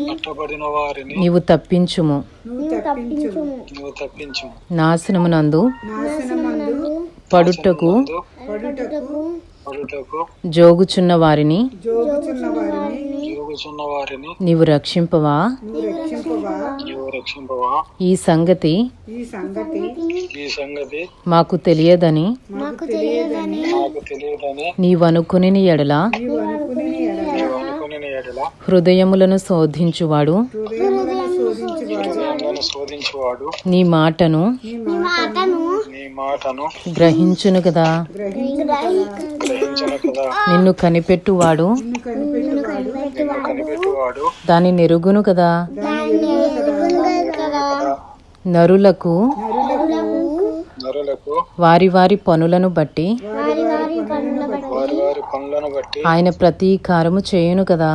పట్టబడిన వారిని నీవు తప్పించుము. నాశనమునందు పడుటకు జోగుచున్న వారిని నీవు రక్షింపవా. ఈ సంగతి మాకు తెలియదని నీవనుకుని ఎడల హృదయములను శోధించువాడు నీ మాటను గ్రహించును కదా. నిన్ను కనిపెట్టువాడు దాని నెరుగును కదా. నరులకు వారి వారి పనులను బట్టి ఆయన ప్రతీకారము చేయును కదా.